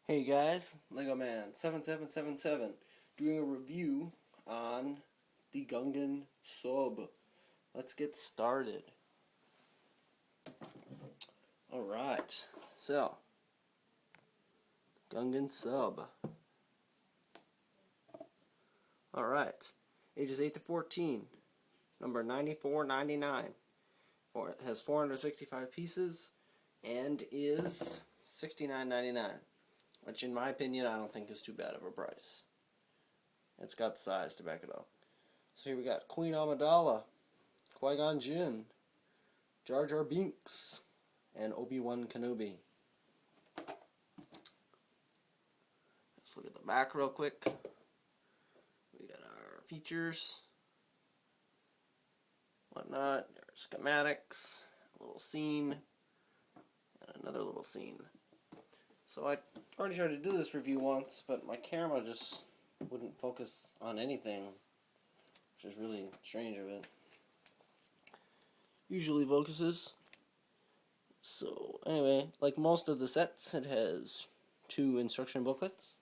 Hey guys, Lego Man 7777 doing a review on the Gungan Sub. Let's get started. Alright, so Gungan Sub. Alright, ages 8 to 14, number 9499. It has 465 pieces and is $69.99. Which, in my opinion, I don't think is too bad of a price. It's got the size to back it up. So here we got Queen Amidala, Qui-Gon Jinn, Jar Binks, and Obi-Wan Kenobi. Let's look at the back real quick. We got our features, whatnot, our schematics, a little scene, and another little scene. So I already tried to do this review once, but my camera just wouldn't focus on anything, which is really strange of it. Usually focuses. So anyway, like most of the sets, it has 2 instruction booklets.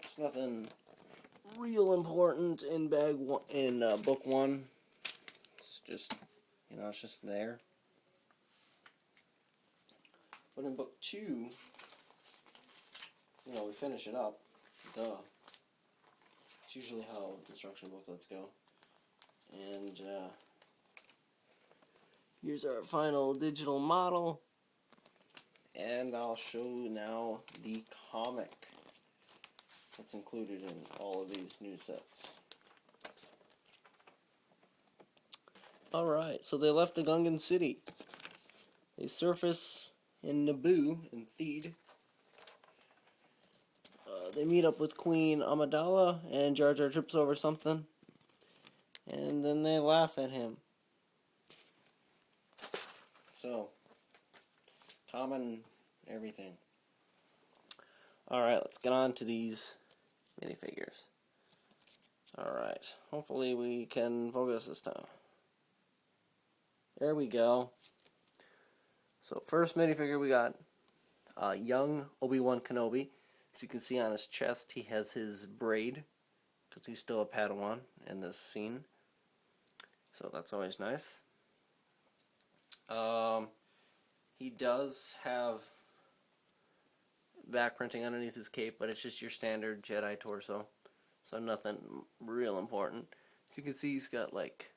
There's nothing real important in book 1. It's just, it's just there. But in book 2, we finish it up. Duh. It's usually how instruction booklets go. And here's our final digital model. And I'll show now the comic that's included in all of these new sets. Alright, so they left the Gungan city. They surface in Naboo, in Theed. They meet up with Queen Amidala, and Jar Jar trips over something. And then they laugh at him. So, common everything. Alright, let's get on to these minifigures. Alright, hopefully we can focus this time. There we go. So first minifigure we got young Obi-Wan Kenobi. As you can see on his chest, he has his braid, because he's still a Padawan in this scene. So that's always nice. He does have back printing underneath his cape, but it's just your standard Jedi torso. So nothing real important. As you can see, he's got like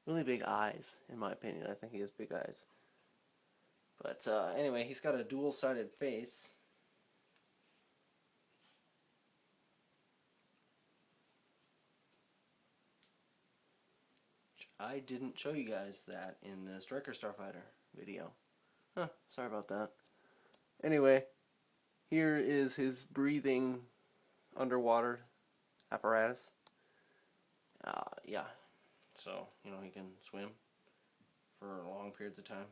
really big eyes, in my opinion. I think he has big eyes. But anyway, he's got a dual-sided face. I didn't show you guys that in the Striker Starfighter video. Sorry about that. Anyway, here is his breathing underwater apparatus. Yeah. So, he can swim for long periods of time.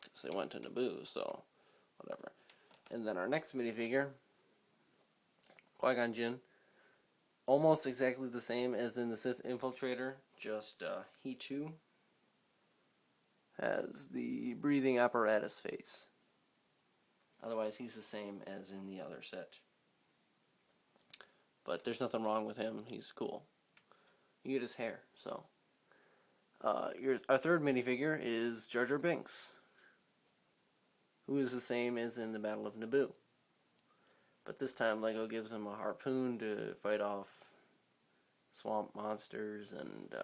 Because they went to Naboo, so whatever. And then our next minifigure, Qui-Gon Jinn. Almost exactly the same as in the Sith Infiltrator, just he too has the breathing apparatus face. Otherwise, he's the same as in the other set. But there's nothing wrong with him. He's cool. You get his hair, so. Our third minifigure is Jar Binks, who is the same as in the Battle of Naboo. But this time LEGO gives him a harpoon to fight off swamp monsters and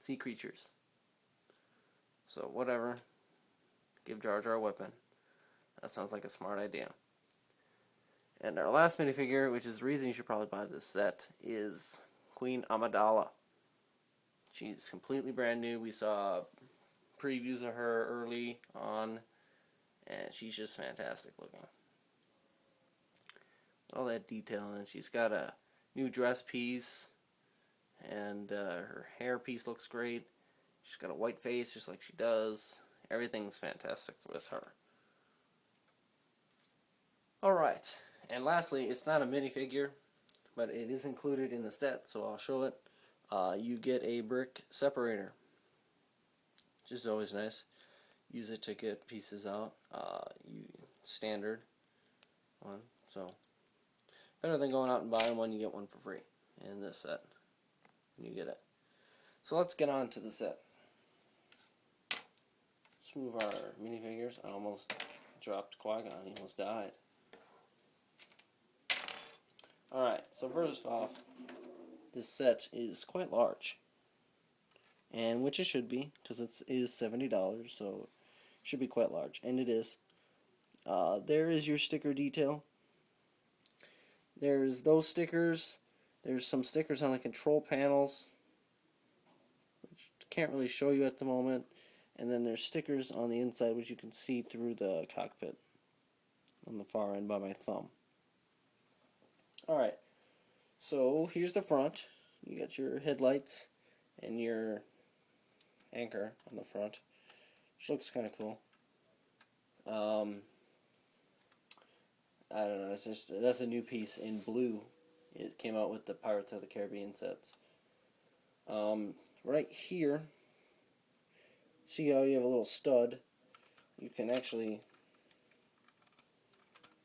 sea creatures. So whatever. Give Jar Jar a weapon. That sounds like a smart idea. And our last minifigure, which is the reason you should probably buy this set, is Queen Amidala. She's completely brand new. We saw previews of her early on, and she's just fantastic looking. All that detail, and she's got a new dress piece, and her hair piece looks great. She's got a white face just like she does. Everything's fantastic with her. Alright, and lastly, it's not a minifigure, but it is included in the set, so I'll show it. You get a brick separator. which is always nice. Use it to get pieces out. Standard one, so better than going out and buying one. You get one for free in this set when you get it. So let's get on to the set. Let's move our minifigures. I almost dropped Qui-Gon. He almost died. Alright, so first off, this set is quite large. And which it should be, because it is $70, so it should be quite large. And it is. There is your sticker detail. There's those stickers. There's some stickers on the control panels, which I can't really show you at the moment. And then there's stickers on the inside, which you can see through the cockpit on the far end by my thumb. Alright, so here's the front. You got your headlights and your anchor on the front, which looks kind of cool. I don't know, it's just, that's a new piece in blue. It came out with the Pirates of the Caribbean sets. Right here, see how you have a little stud? You can actually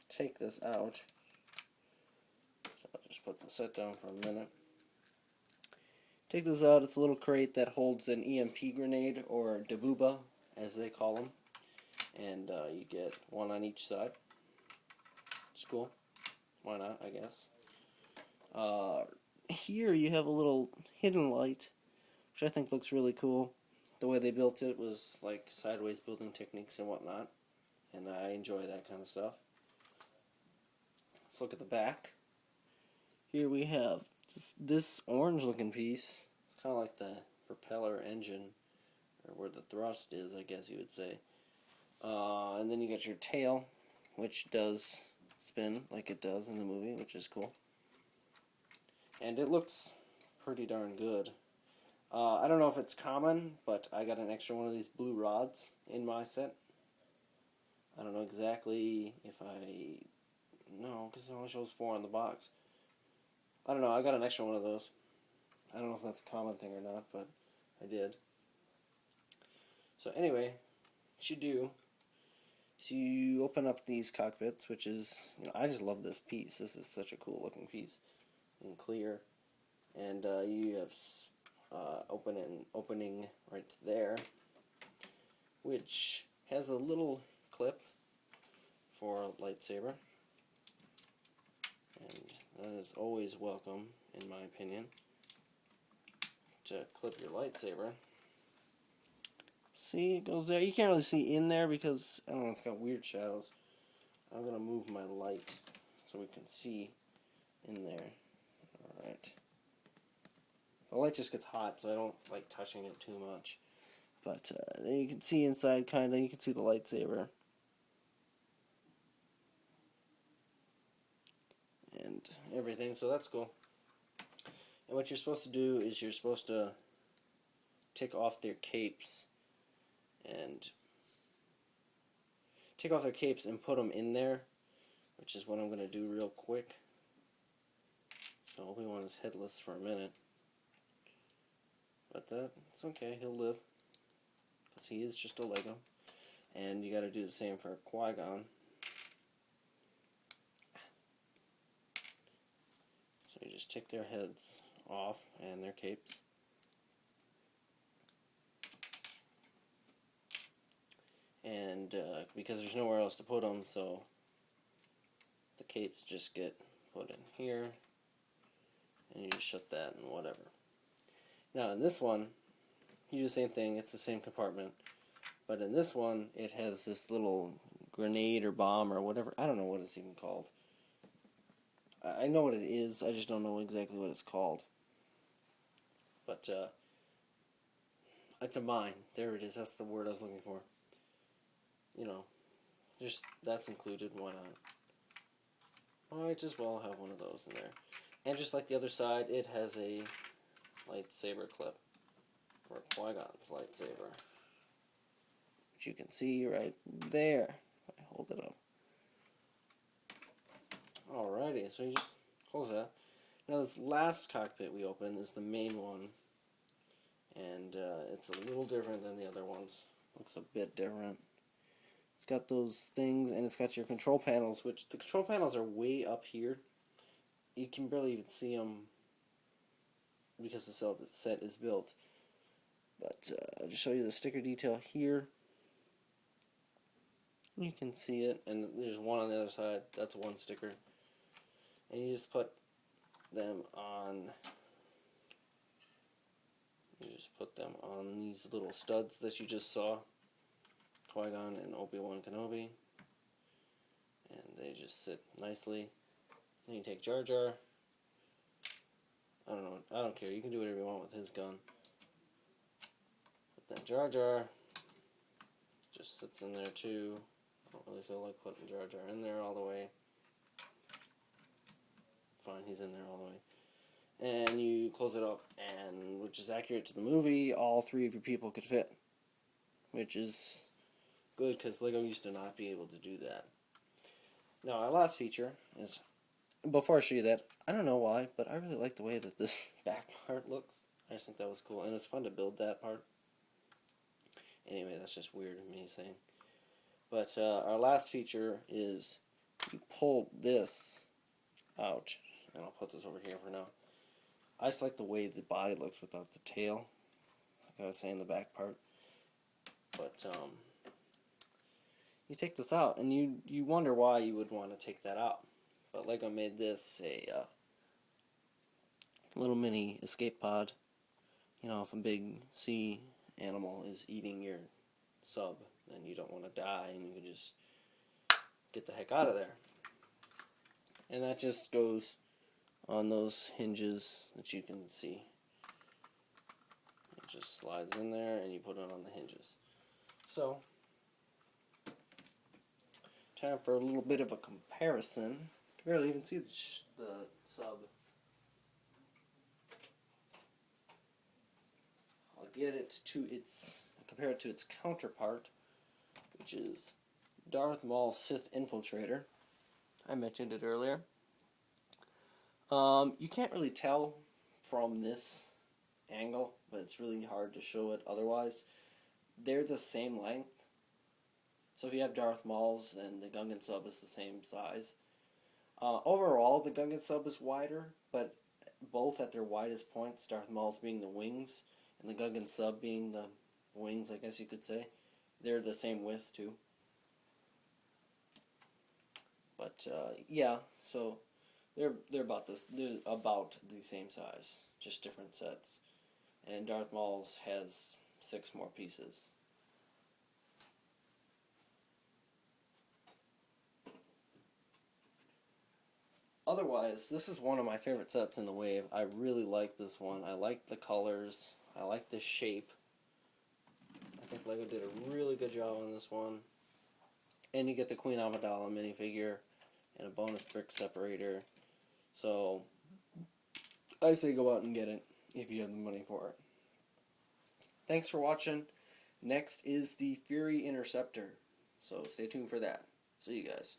take this out. So I'll just put the set down for a minute. Take this out. It's a little crate that holds an EMP grenade, or dabuba, as they call them. And you get one on each side. It's cool. Why not, I guess. Here you have a little hidden light, which I think looks really cool. The way they built it was like sideways building techniques and whatnot. And I enjoy that kind of stuff. Let's look at the back. Here we have this orange looking piece. It's kind of like the propeller engine, or where the thrust is, I guess you would say. And then you got your tail, which does spin like it does in the movie, which is cool. And it looks pretty darn good. I don't know if it's common, but I got an extra one of these blue rods in my set. I don't know exactly if no, because it only shows 4 on the box. I don't know, I got an extra one of those. I don't know if that's a common thing or not, but I did. So anyway, what you do is you open up these cockpits, which is, I just love this piece. This is such a cool looking piece and clear. And you have opening right there, which has a little clip for a lightsaber. And that is always welcome, in my opinion, to clip your lightsaber. See, it goes there. You can't really see in there because, I don't know, it's got weird shadows. I'm going to move my light so we can see in there. Alright. The light just gets hot, so I don't like touching it too much. But then you can see inside, kind of. You can see the lightsaber. And everything, so that's cool. And what you're supposed to do is you're supposed to take off their capes and put them in there, which is what I'm going to do real quick. So Obi-Wan is headless for a minute, but that's okay, he'll live, because he is just a Lego. And you got to do the same for Qui-Gon. So you just take their heads off and their capes. And because there's nowhere else to put them, so the capes just get put in here, and you just shut that and whatever. Now in this one, you do the same thing. It's the same compartment, but in this one, it has this little grenade or bomb or whatever. I don't know what it's even called. I know what it is. I just don't know exactly what it's called. But it's a mine. There it is. That's the word I was looking for. Just that's included. Why not? Might as well have one of those in there. And just like the other side, it has a lightsaber clip for Qui-Gon's lightsaber, which you can see right there. I hold it up. Alrighty, so you just close that. Now this last cockpit we open is the main one, And it's a little different than the other ones. Looks a bit different. It's got those things, and it's got your control panels, which the control panels are way up here. You can barely even see them because the set is built. But I'll just show you the sticker detail here. You can see it, and there's one on the other side. That's one sticker. And you just put them on. You just put them on these little studs that you just saw. Qui-Gon and Obi-Wan Kenobi. And they just sit nicely. Then you take Jar Jar. I don't care. You can do whatever you want with his gun. But then Jar Jar just sits in there too. I don't really feel like putting Jar Jar in there all the way. Fine, he's in there all the way. And you close it up, and which is accurate to the movie, all three of your people could fit. Which is good, because LEGO used to not be able to do that. Now, our last feature is, before I show you that, I don't know why, but I really like the way that this back part looks. I just think that was cool, and it's fun to build that part. Anyway, that's just weird of me saying. But our last feature is you pull this out, and I'll put this over here for now. I just like the way the body looks without the tail, like I was saying, the back part. But you take this out, and you wonder why you would want to take that out. But LEGO made this a little mini escape pod. You know, if a big sea animal is eating your sub, then you don't want to die, and you can just get the heck out of there. And that just goes on those hinges that you can see. It just slides in there, and you put it on the hinges. So, time for a little bit of a comparison. You can barely even see the sub. I'll get it to compare it to its counterpart, which is Darth Maul's Sith Infiltrator. I mentioned it earlier. You can't really tell from this angle, but it's really hard to show it otherwise. They're the same length. So if you have Darth Maul's, then the Gungan Sub is the same size. Overall, the Gungan Sub is wider, but both at their widest points, Darth Maul's being the wings, and the Gungan Sub being the wings, I guess you could say, they're the same width too. But yeah, so they're about the same size, just different sets. And Darth Maul's has 6 more pieces. Otherwise, this is one of my favorite sets in the wave. I really like this one. I like the colors. I like the shape. I think LEGO did a really good job on this one. And you get the Queen Amidala minifigure and a bonus brick separator. So, I say go out and get it if you have the money for it. Thanks for watching. Next is the Fury Interceptor. So, stay tuned for that. See you guys.